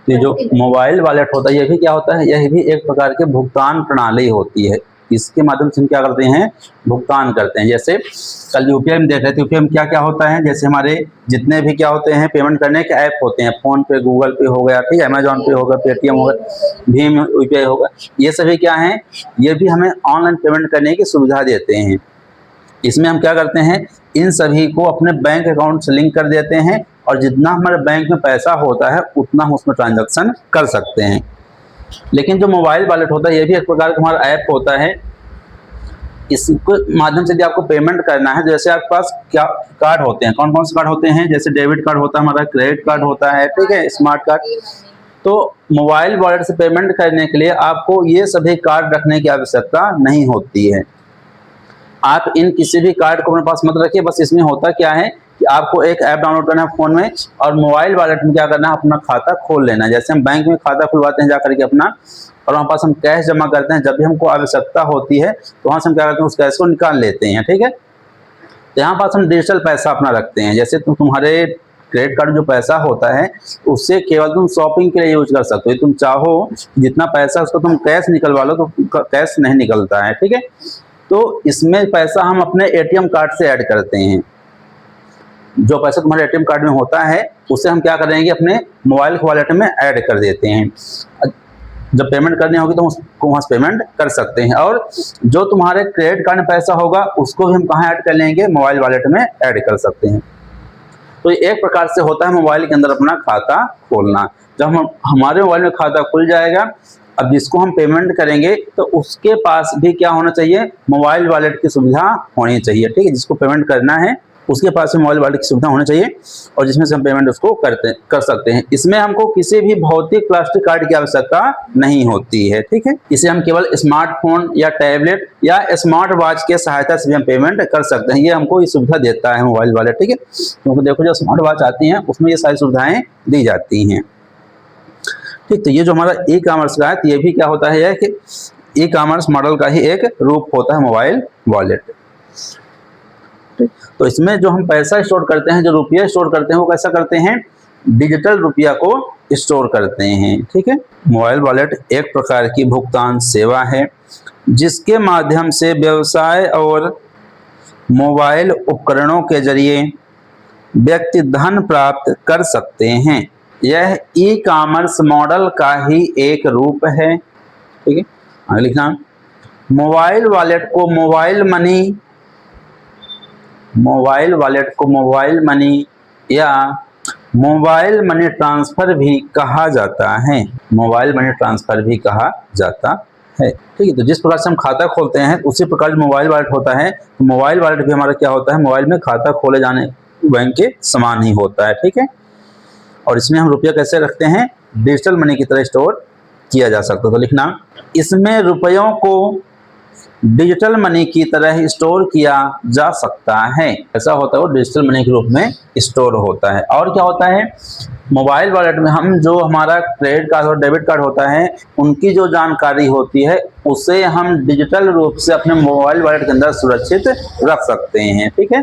ये जो mobile wallet होता है ये भी क्या होता है, यह भी एक प्रकार के भुगतान प्रणाली होती है। इसके माध्यम से हम क्या करते हैं, भुगतान करते हैं। जैसे कल यूपीआई में देख रहे थे, यूपीआई में क्या क्या होता है, जैसे हमारे जितने भी क्या होते हैं पेमेंट करने के ऐप होते हैं, फोन पे, गूगल पे हो गया, ठीक है, अमेजॉन पे होगा, पेटीएम होगा, भीम यूपीआई होगा, ये सभी क्या है, ये भी हमें ऑनलाइन पेमेंट करने की सुविधा देते हैं। इसमें हम क्या करते हैं, इन सभी को अपने बैंक अकाउंट से लिंक कर देते हैं और जितना हमारे बैंक में पैसा होता है उतना हम उसमें ट्रांजैक्शन कर सकते हैं। लेकिन जो मोबाइल वॉलेट होता है ये भी एक प्रकार का हमारा ऐप होता है। इसके माध्यम से यदि आपको पेमेंट करना है, जैसे आपके पास क्या कार्ड होते हैं, कौन कौन से कार्ड होते हैं, जैसे डेबिट कार्ड होता है हमारा, क्रेडिट कार्ड होता है, ठीक है, स्मार्ट कार्ड। तो मोबाइल वॉलेट से पेमेंट करने के लिए आपको ये सभी कार्ड रखने की आवश्यकता नहीं होती है। आप इन किसी भी कार्ड को अपने पास मत रखिए। बस इसमें होता क्या है कि आपको एक ऐप डाउनलोड करना है फोन में और मोबाइल वॉलेट में क्या करना है, अपना खाता खोल लेना है। जैसे हम बैंक में खाता खुलवाते हैं जाकर के अपना, और वहाँ पास हम कैश जमा करते हैं, जब भी हमको आवश्यकता होती है तो वहाँ से हम क्या करते हैं, उस कैश को निकाल लेते हैं, ठीक है। तो यहाँ पास हम डिजिटल पैसा अपना रखते हैं। जैसे तुम्हारे क्रेडिट कार्ड जो पैसा होता है उससे केवल तुम शॉपिंग के लिए यूज कर सकते हो। तुम चाहो जितना पैसा उसको तुम कैश निकलवा लो तो कैश नहीं निकलता है, ठीक है। तो इसमें पैसा हम अपने एटीएम कार्ड से ऐड करते हैं। जो पैसा तुम्हारे एटीएम कार्ड में होता है उसे हम क्या करेंगे, अपने मोबाइल वॉलेट में ऐड कर देते हैं। जब पेमेंट करनी होगी तो उसको वहाँ से पेमेंट कर सकते हैं। और जो तुम्हारे क्रेडिट कार्ड में पैसा होगा उसको भी हम कहाँ ऐड कर लेंगे, मोबाइल वॉलेट में ऐड कर सकते हैं। तो ये एक प्रकार से होता है मोबाइल के अंदर अपना खाता खोलना। जब हम हमारे मोबाइल में खाता खुल जाएगा, अब जिसको हम पेमेंट करेंगे तो उसके पास भी क्या होना चाहिए, मोबाइल वॉलेट की सुविधा होनी चाहिए, ठीक है। जिसको पेमेंट करना है उसके पास में मोबाइल वॉलेट की सुविधा होनी चाहिए और जिसमें से हम पेमेंट उसको कर सकते हैं। इसमें हमको किसी भी भौतिक प्लास्टिक कार्ड की आवश्यकता नहीं होती है, ठीक है। इसे हम केवल स्मार्टफोन या टैबलेट या स्मार्ट वॉच के सहायता से भी हम पेमेंट कर सकते हैं। ये हमको ये सुविधा देता है मोबाइल वॉलेट, ठीक है। क्योंकि देखो जो स्मार्ट वॉच आती हैं उसमें ये सारी सुविधाएं दी जाती हैं, ठीक। तो ये जो हमारा ई कॉमर्स का है, तो ये भी क्या होता है कि ई कॉमर्स मॉडल का ही एक रूप होता है मोबाइल वॉलेट। तो इसमें जो हम पैसा स्टोर करते हैं, जो रुपया स्टोर करते हैं, वो कैसा करते हैं, डिजिटल रुपया को स्टोर करते हैं, ठीक है। मोबाइल वॉलेट एक प्रकार की भुगतान सेवा है जिसके माध्यम से व्यवसाय और मोबाइल उपकरणों के जरिए व्यक्ति धन प्राप्त कर सकते हैं। यह ई कॉमर्स मॉडल का ही एक रूप है, ठीक है। आगे लिखना, मोबाइल वॉलेट को मोबाइल मनी या मोबाइल मनी ट्रांसफर भी कहा जाता है। मोबाइल मनी ट्रांसफर भी कहा जाता है, ठीक है। तो जिस प्रकार से हम खाता खोलते हैं उसी प्रकार मोबाइल वॉलेट होता है। तो मोबाइल वॉलेट भी हमारा क्या होता है, मोबाइल में खाता खोले जाने बैंक के समान ही होता है, ठीक है। और इसमें हम रुपया कैसे रखते हैं, डिजिटल मनी की तरह स्टोर किया जा सकता है। तो लिखना, इसमें रुपयों को डिजिटल मनी की तरह स्टोर किया जा सकता है। ऐसा होता है वो डिजिटल मनी के रूप में स्टोर होता है। और क्या होता है, मोबाइल वॉलेट में हम जो हमारा क्रेडिट कार्ड और डेबिट कार्ड होता है उनकी जो जानकारी होती है उसे हम डिजिटल रूप से अपने मोबाइल वॉलेट के अंदर सुरक्षित रख सकते हैं, ठीक है।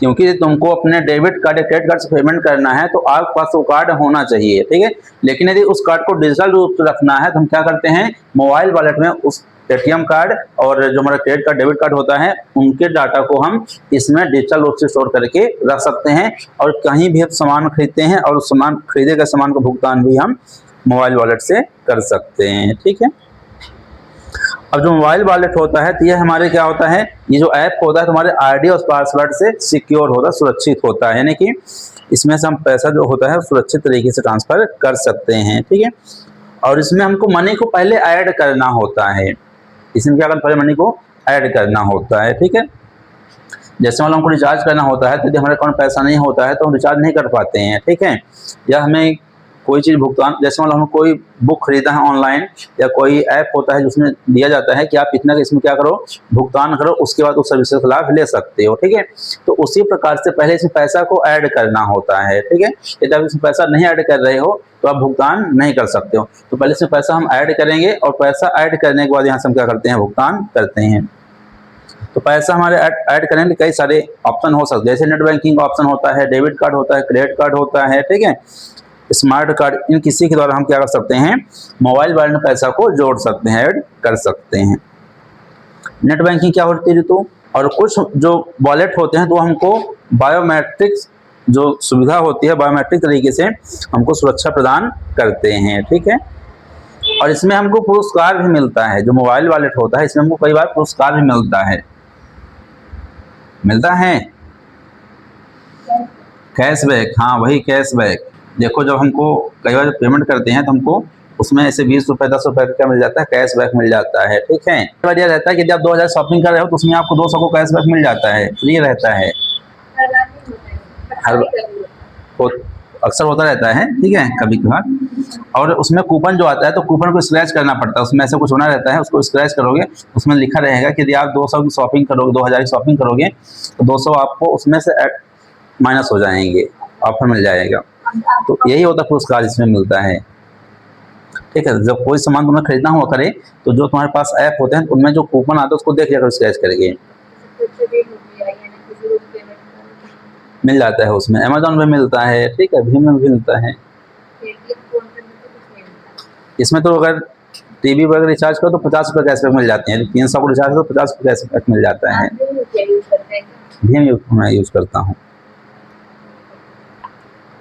क्योंकि तुमको अपने डेबिट कार्ड या क्रेडिट कार्ड से पेमेंट करना है तो आपके पास वो कार्ड होना चाहिए, ठीक है। लेकिन यदि उस कार्ड को डिजिटल रूप से रखना है तो हम क्या करते हैं, मोबाइल वॉलेट में उस एटीएम कार्ड और जो हमारा क्रेडिट कार्ड डेबिट कार्ड होता है उनके डाटा को हम इसमें डिजिटल रूप से स्टोर करके रख सकते हैं। और कहीं भी हम सामान खरीदते हैं और उस सामान खरीदे गए सामान का भुगतान भी हम मोबाइल वॉलेट से कर सकते हैं, ठीक है। अब जो मोबाइल वॉलेट होता है तो ये हमारे क्या होता है, ये जो ऐप होता है तुम्हारे आईडी और पासवर्ड से सिक्योर होता है, सुरक्षित होता है। यानी कि इसमें से हम पैसा जो होता है सुरक्षित तरीके से ट्रांसफर कर सकते हैं, ठीक है। और इसमें हमको मनी को पहले ऐड करना होता है। इसमें क्या करना, पहले मनी को ऐड करना होता है, ठीक है। जैसे मान लो हमको रिचार्ज करना होता है तो यदि हमारे अकाउंट पैसा नहीं होता है तो हम रिचार्ज नहीं कर पाते हैं, ठीक है। या हमें कोई चीज़ भुगतान, जैसे मान लो हमें कोई बुक खरीदा है ऑनलाइन या कोई ऐप होता है जिसमें दिया जाता है कि आप इतना इसमें क्या करो, भुगतान करो, उसके बाद उस सर्विस का लाभ ले सकते हो, ठीक है। तो उसी प्रकार से पहले इसमें पैसा को ऐड करना होता है, ठीक है। यदि आप इसमें पैसा नहीं ऐड कर रहे हो तो आप भुगतान नहीं कर सकते हो। तो पहले इसमें पैसा हम ऐड करेंगे और पैसा ऐड करने के बाद यहाँ से हम क्या करते हैं, भुगतान करते हैं। तो पैसा हमारे ऐड करने के कई सारे ऑप्शन हो सकते हैं, जैसे नेट बैंकिंग का ऑप्शन होता है, डेबिट कार्ड होता है, क्रेडिट कार्ड होता है, ठीक है। स्मार्ट कार्ड, इन किसी के द्वारा हम क्या कर सकते हैं, मोबाइल वॉलेट में पैसा को जोड़ सकते हैं, ऐड कर सकते हैं। नेट बैंकिंग क्या होती है ऋतु, और कुछ जो वॉलेट होते हैं तो हमको बायोमेट्रिक्स जो सुविधा होती है, बायोमेट्रिक तरीके से हमको सुरक्षा प्रदान करते हैं, ठीक है। और इसमें हमको पुरस्कार भी मिलता है, जो मोबाइल वॉलेट होता है इसमें हमको कई बार पुरस्कार भी मिलता है, कैशबैक, हाँ वही कैशबैक। देखो जब हमको कई बार पेमेंट करते हैं तो हमको उसमें ऐसे 20 रुपये 10 रुपये का मिल जाता है, कैशबैक मिल जाता है, ठीक है। बढ़िया रहता है कि जब 2000 शॉपिंग कर रहे हो तो उसमें आपको 200 को कैशबैक मिल जाता है, फ्री रहता है, हर अक्सर होता रहता है, ठीक है, कभी कभार। और उसमें कूपन जो आता है तो कूपन को स्क्रैच करना पड़ता है, उसमें ऐसा कुछ होना रहता है, उसको स्क्रैच करोगे उसमें लिखा रहेगा कि यदि आप 200 की शॉपिंग करोगे, 2000 की शॉपिंग करोगे तो 200 आपको उसमें से माइनस हो जाएंगे, ऑफर मिल जाएगा। तो यही होता है पुरस्कार इसमें मिलता है, ठीक है। जब कोई सामान तुम्हें खरीदना हुआ करे तो जो तुम्हारे पास ऐप होते हैं उनमें जो कूपन आता है उसको देख लिया स्क्रैच करके मिल जाता है, उसमें अमेजोन में मिलता है, ठीक है, भीम में भी मिलता है। इसमें तो अगर टीवी वगैरह रिचार्ज करो तो 50 रुपये कैशबैक मिल जाते हैं, 300 को रिचार्ज करो तो 50 रुपये कैशबैक मिल जाता है। भीम मैं यूज करता हूँ,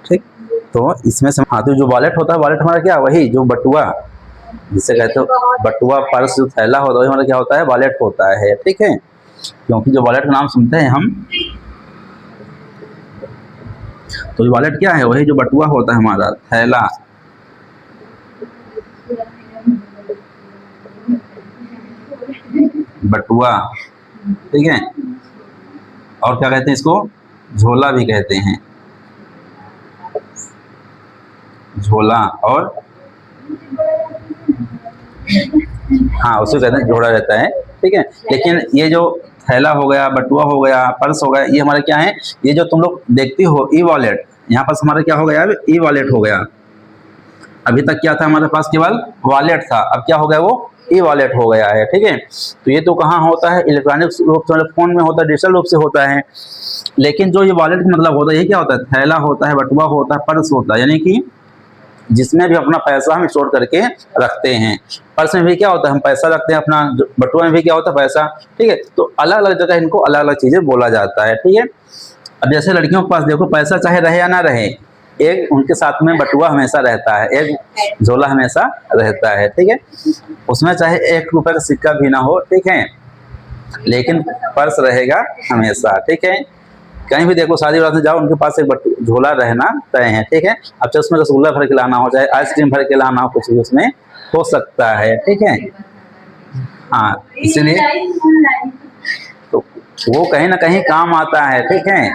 ठीक। तो इसमें से हाँ, तो जो वॉलेट होता है, वॉलेट हमारा क्या, वही जो बटुआ जिसे कहते हो, बटुआ पर्स जो थैला होता है वही हमारा क्या होता है, वॉलेट होता है, ठीक है। क्योंकि जो वॉलेट का नाम सुनते हैं हम, तो जो वॉलेट क्या है, वही जो बटुआ होता है हमारा थैला, बटुआ, ठीक है। और क्या कहते हैं इसको, झोला भी कहते हैं, झोला, और हाँ उसे कहते हैं झोला रहता है, ठीक है। लेकिन ये जो थैला हो गया, बटुआ हो गया, पर्स हो गया, ये हमारे क्या है, ये जो तुम लोग देखती हो ई वॉलेट, यहाँ पास हमारा क्या हो गया, अब ई वॉलेट हो गया। अभी तक क्या था हमारे पास, केवल वॉलेट था, अब क्या हो गया, वो ई वॉलेट हो गया है, ठीक है। तो ये तो कहाँ होता है, इलेक्ट्रॉनिक रूप से, फोन में होता है, डिजिटल रूप से होता है। लेकिन जो ये वॉलेट का मतलब होता है, ये क्या होता है, थैला होता है, बटुआ होता है, पर्स होता है, यानी कि जिसमें भी अपना पैसा हम स्टोर करके रखते हैं। पर्स में भी क्या होता है, हम पैसा रखते हैं अपना, बटुआ में भी क्या होता है, पैसा, ठीक है। तो अलग अलग जगह इनको अलग अलग चीजें बोला जाता है, ठीक है। अब जैसे लड़कियों के पास देखो, पैसा चाहे रहे या ना रहे, एक उनके साथ में बटुआ हमेशा रहता है, एक झोला हमेशा रहता है, ठीक है। उसमें चाहे 1 रुपये का सिक्का भी ना हो, ठीक है, लेकिन पर्स रहेगा हमेशा, ठीक है। कहीं भी देखो, शादी वादी जाओ, उनके पास एक झोला रहना तय है, ठीक है। अब चाहे उसमें रसगुल्ला भर के लाना हो, चाहे आइसक्रीम भर के लाना हो, कुछ भी उसमें हो सकता है, ठीक है। हाँ, इसीलिए तो वो कहीं ना कहीं काम आता है, ठीक है,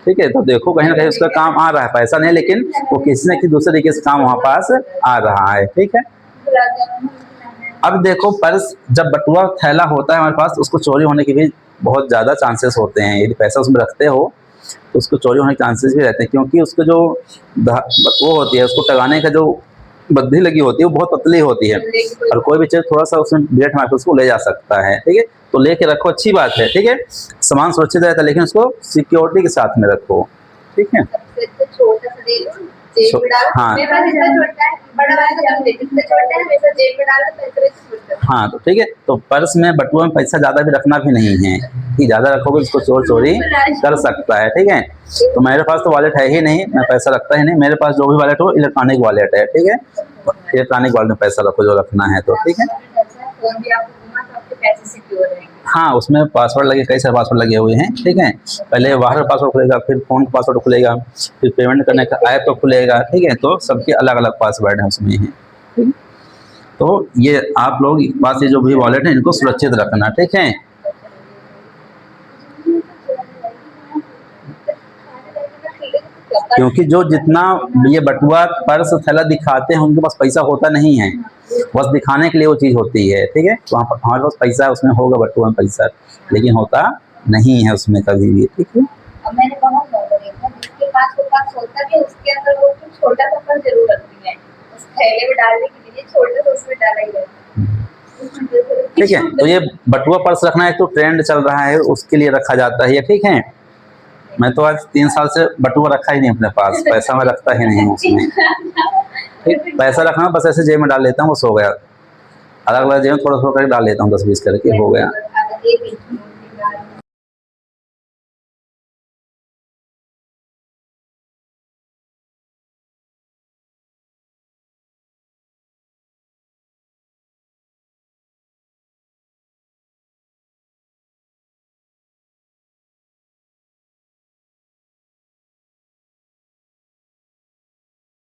ठीक है। तो देखो कहीं ना कहीं उसका काम आ रहा है, पैसा नहीं, लेकिन वो किसी न किसी दूसरे तरीके से काम वहाँ पास आ रहा है, ठीक है। अब देखो, पर्स जब बटुआ थैला होता है हमारे पास, उसको चोरी होने के भी बहुत ज़्यादा चांसेस होते हैं। यदि पैसा उसमें रखते हो तो उसको चोरी होने के चांसेस भी रहते हैं, क्योंकि उसको जो वो होती है, उसको टगाने का जो बद्धी लगी होती है वो बहुत पतली होती है, और कोई भी चीज़ थोड़ा सा उसमें ब्लेड मार के उसको ले जा सकता है, ठीक है। तो लेके रखो, अच्छी बात है, ठीक है, सामान सुरक्षित रहता है, लेकिन उसको सिक्योरिटी के साथ में रखो, ठीक है। हाँ हाँ, तो ठीक है। तो पर्स में, बटुआ में पैसा ज़्यादा भी रखना भी नहीं है, कि ज़्यादा रखोगे उसको चोर चोरी कर सकता है, ठीक है। तो मेरे पास तो वॉलेट है ही नहीं, मैं पैसा रखता ही नहीं, मेरे पास जो भी वॉलेट हो इलेक्ट्रॉनिक वॉलेट है, ठीक है। इलेक्ट्रॉनिक वॉलेट में पैसा रखो जो रखना है, तो ठीक है। हाँ, उसमें पासवर्ड लगे, कई सारे पासवर्ड लगे हुए हैं, ठीक है। पहले बाहर का पासवर्ड खुलेगा, फिर फोन का पासवर्ड खुलेगा, फिर पेमेंट करने का ऐप तो खुलेगा, ठीक है। तो सबके अलग अलग पासवर्ड हैं उसमें हैं, ठीक है। तो ये आप लोग पास ये जो भी वॉलेट है इनको सुरक्षित रखना, ठीक है। क्योंकि जो जितना ये बटुआ पर्स थैला दिखाते हैं उनके पास पैसा होता नहीं है, बस दिखाने के लिए वो चीज़ होती है, ठीक है। तो हमारे पास पैसा उसमें होगा, बटुआ में पैसा, लेकिन होता नहीं है उसमें कभी भी, ठीक है। मैंने जिसके पास होता है उसके अंदर वो छोटा सा पर्स जरूर रखती है, उस थैले में डालने के लिए छोटा सा उसमें डाला ही रहता है, ठीक है। तो ये बटुआ पर्स रखना एक तो ट्रेंड चल रहा है, उसके लिए रखा जाता है ये, ठीक है। मैं तो आज 3 साल से बटुआ रखा ही नहीं अपने पास, पैसा मैं रखता ही नहीं हूँ उसमें। ठीक, पैसा रखना बस ऐसे जेब में डाल लेता हूँ, बस हो गया। अलग अलग जेब में थोड़ा थोड़ा करके डाल लेता हूँ, 10-20 करके हो गया।